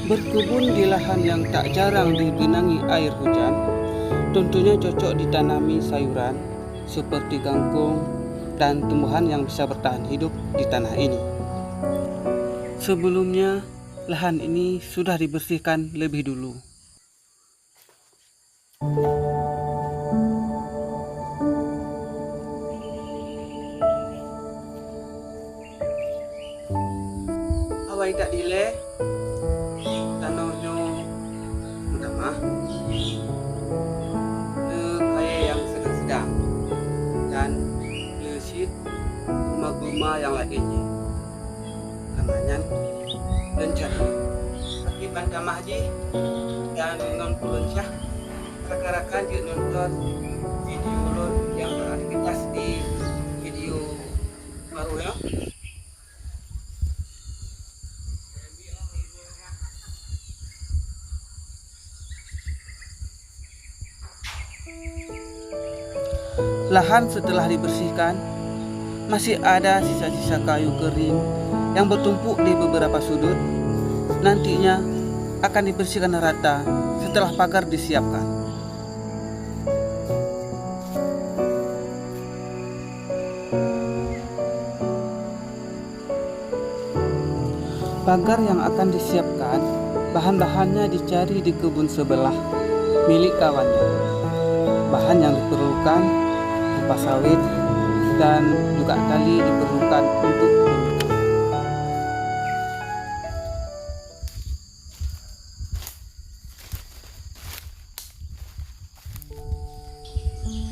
Berkebun di lahan yang tak jarang digenangi air hujan tentunya cocok ditanami sayuran seperti kangkung dan tumbuhan yang bisa bertahan hidup di tanah ini. Sebelumnya, lahan ini sudah dibersihkan lebih dulu. Awai tak dile, tanahnya mah kaya yang sedang-sedang dan lesit guma-guma yang lainnya. Namanya rencana. Akibat damah ji dan non puluncah rekan-rekan di nonton video lo yang beraktivitas di video baru ya. Lahan setelah dibersihkan, masih ada sisa-sisa kayu kering yang bertumpuk di beberapa sudut. Nantinya akan dibersihkan rata setelah pagar disiapkan. Pagar yang akan disiapkan, bahan-bahannya dicari di kebun sebelah milik kawannya. Bahan yang diperlukan berupa sawit dan juga tali diperlukan untuk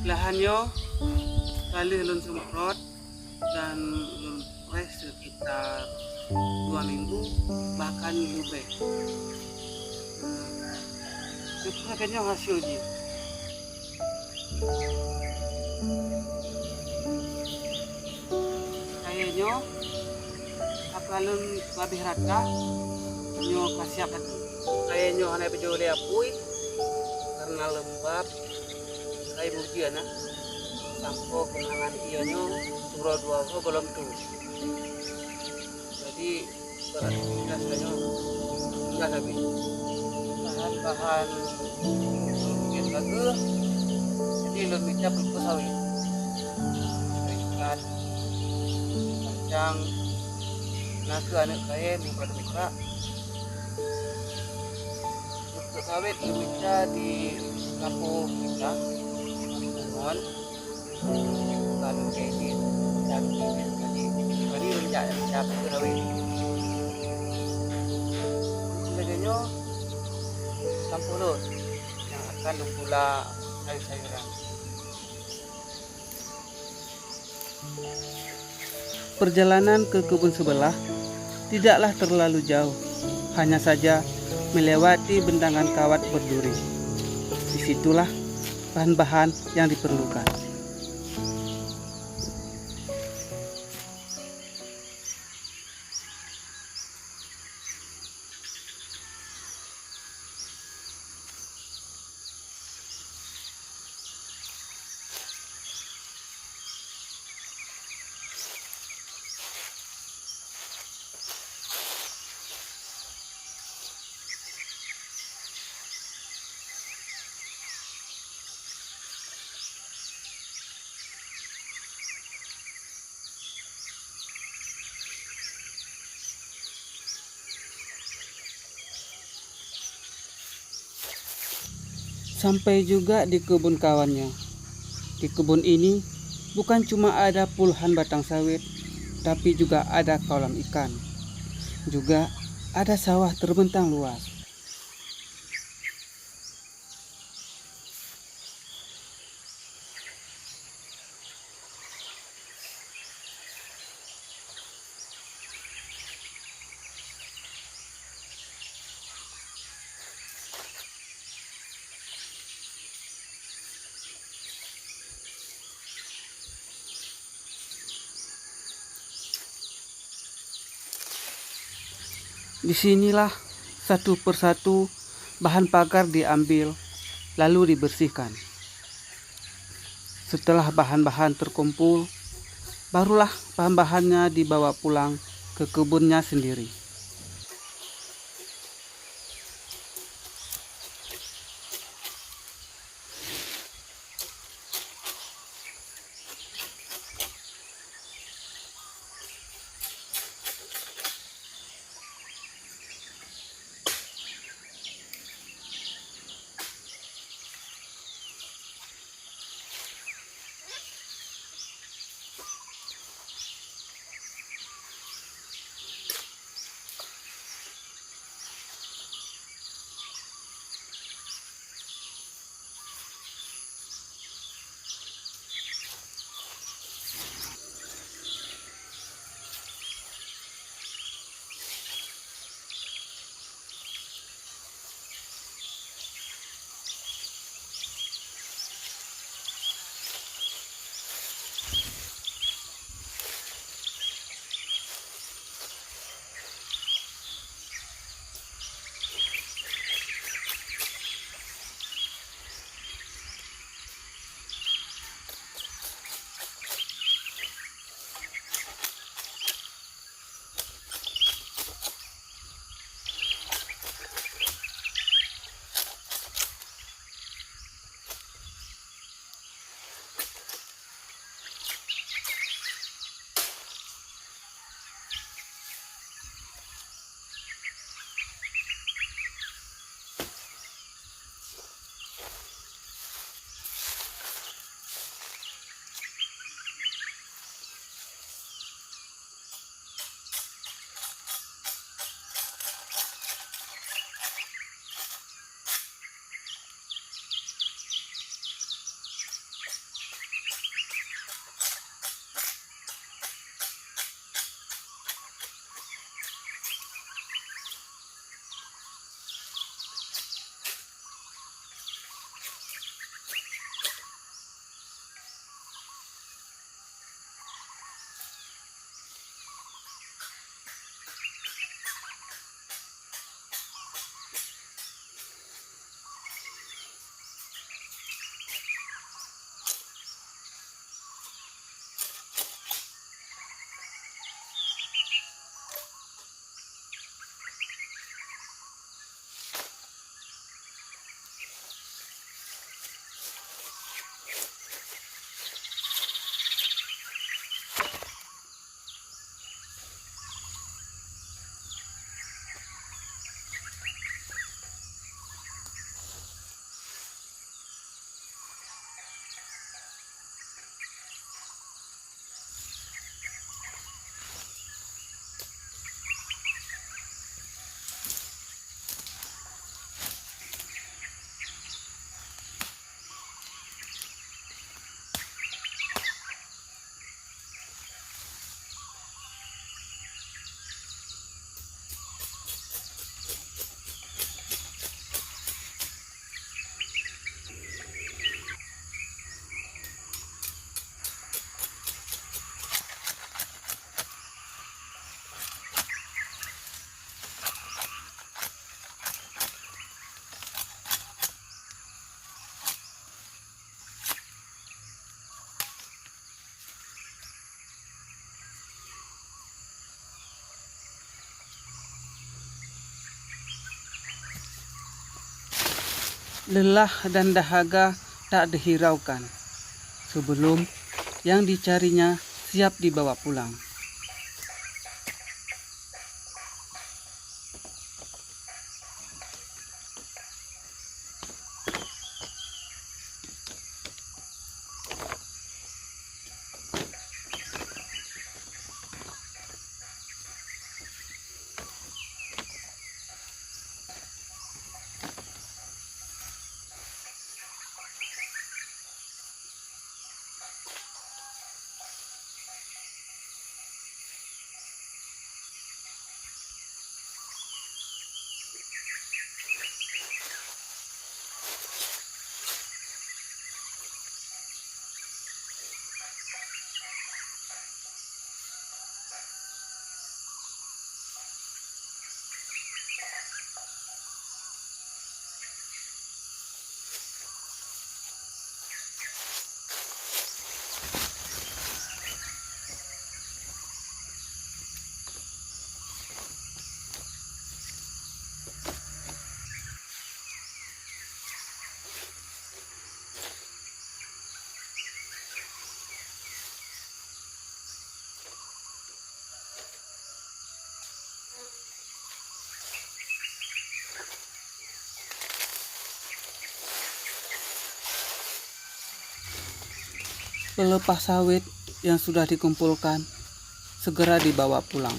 lahannya tali lun semprot dan lun press sekitar 2 minggu bahkan lebih. Itu kayaknya hasilnya. Kayaknya akalun lebih rata nyo kasih akan kayaknya hanya bejole apui karena lembab kayak mujian sampo kenangan ionyo suro dua belum tuh. Jadi beraktivitas kayaknya enggak habis. Bahan-bahan yang bagus jadi lebih cepat sawit. Ikan, kacang, naga anak kaya bukan mitra. Untuk sawit lebih di kampung kita, mohon kalau kayak dan tadi rencana siapa sawit. Sebenarnya campur yang akan pula sayur-sayuran. Perjalanan ke kebun sebelah tidaklah terlalu jauh, hanya saja melewati bentangan kawat berduri. Disitulah bahan-bahan yang diperlukan. Sampai juga di kebun kawannya. Di kebun ini bukan cuma ada puluhan batang sawit, tapi juga ada kolam ikan. Juga ada sawah terbentang luas. Disinilah satu persatu bahan pagar diambil lalu dibersihkan. Setelah bahan-bahan terkumpul, barulah bahan-bahannya dibawa pulang ke kebunnya sendiri. lelah dan dahaga tak dihiraukan sebelum yang dicarinya siap dibawa pulang. Pelepah sawit yang sudah dikumpulkan segera dibawa pulang,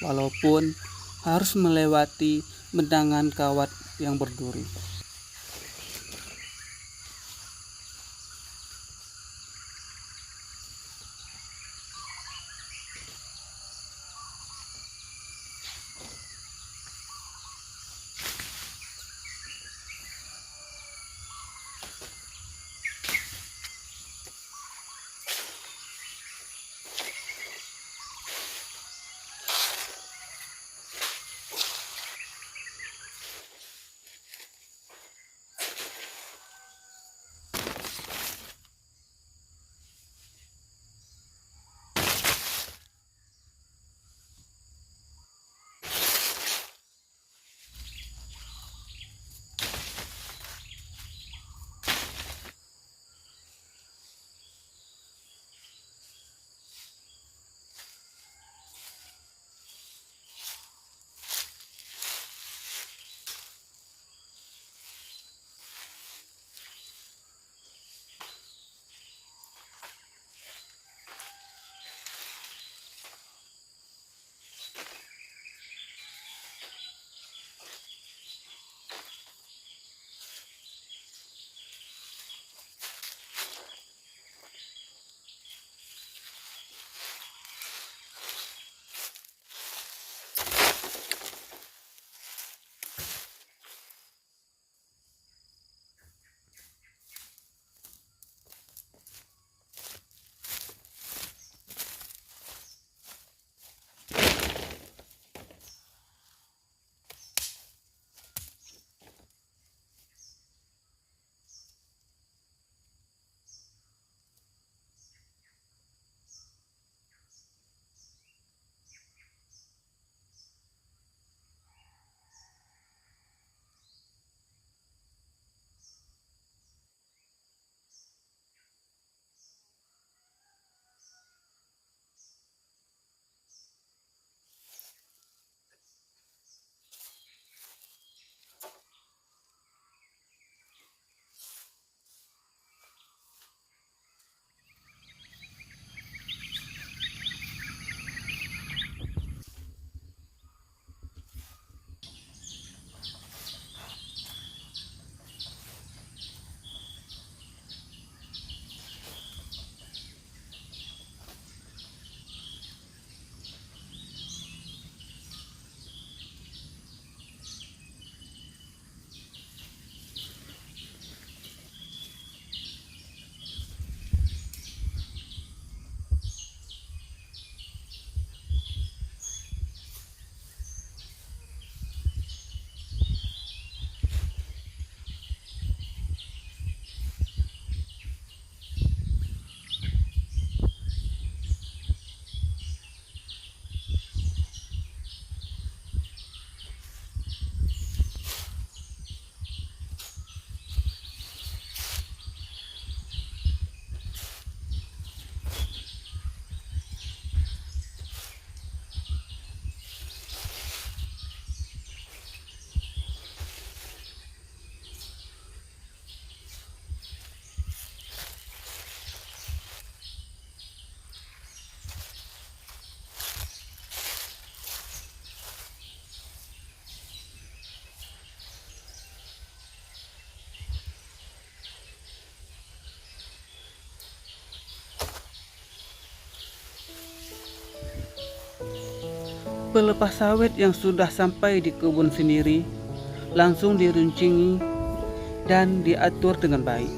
walaupun harus melewati bendangan kawat yang berduri. Pelepas sawit yang sudah sampai di kebun sendiri langsung diruncingi dan diatur dengan baik.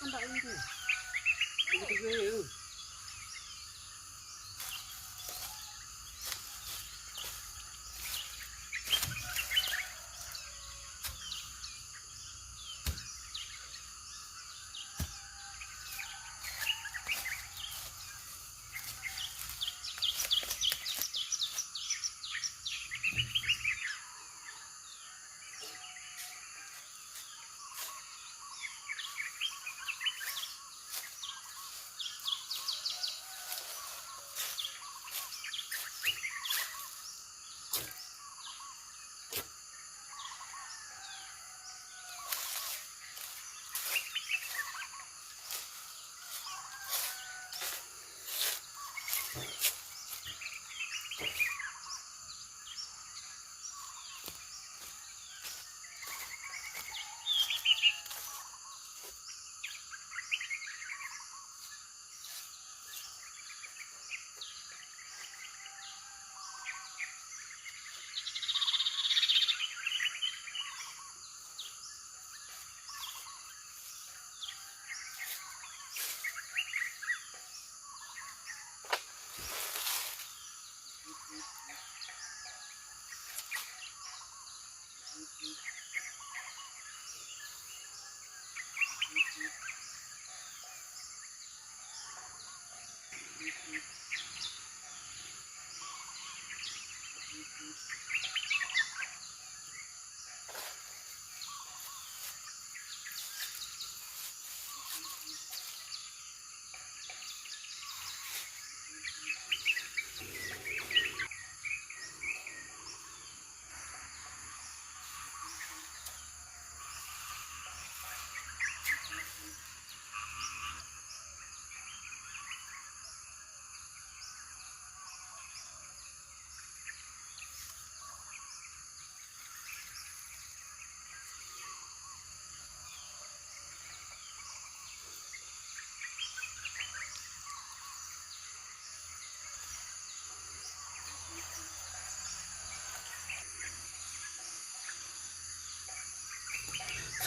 Nampak ini tu. Tiga-tiga tu.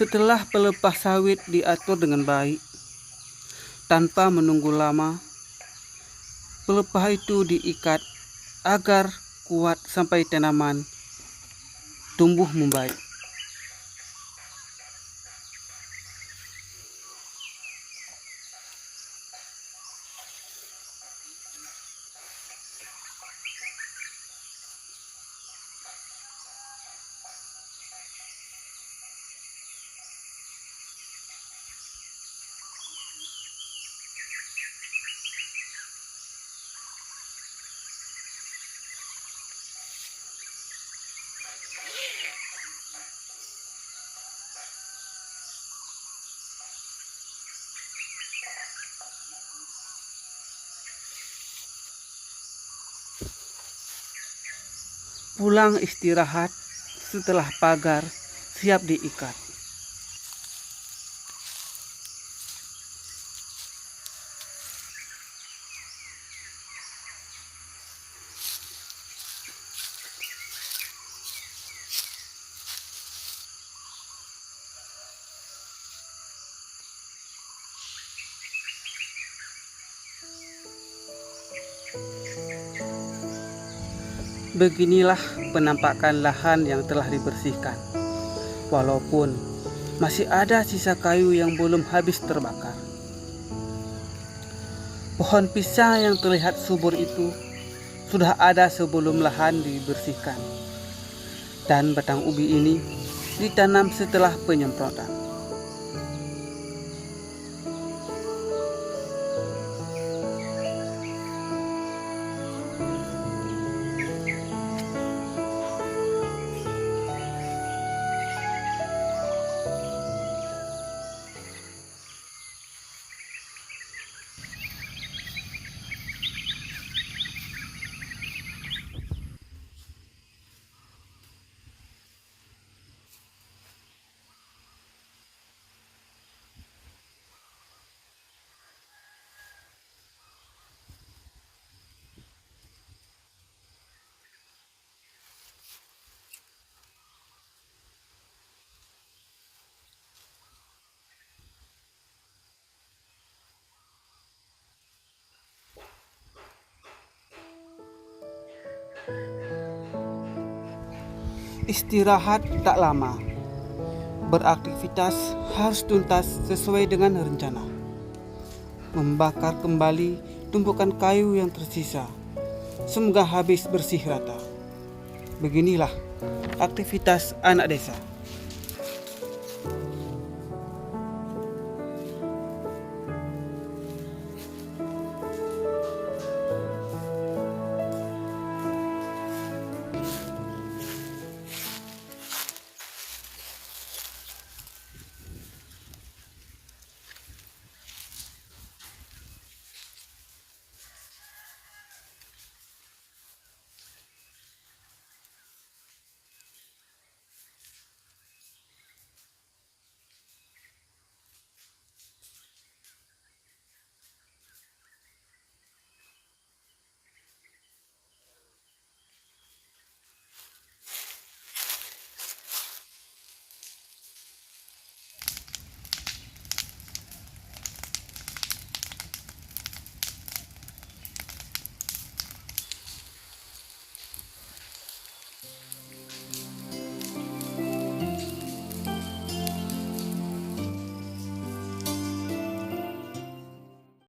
Setelah pelepah sawit diatur dengan baik, tanpa menunggu lama, pelepah itu diikat agar kuat sampai tanaman tumbuh membaik. Pulang istirahat setelah pagar siap diikat. Beginilah penampakan lahan yang telah dibersihkan. Walaupun masih ada sisa kayu yang belum habis terbakar. Pohon pisang yang terlihat subur itu sudah ada sebelum lahan dibersihkan. Dan batang ubi ini ditanam setelah penyemprotan. Istirahat tak lama. Beraktivitas harus tuntas sesuai dengan rencana. Membakar kembali tumpukan kayu yang tersisa. Semoga habis bersih rata. Beginilah aktivitas anak desa.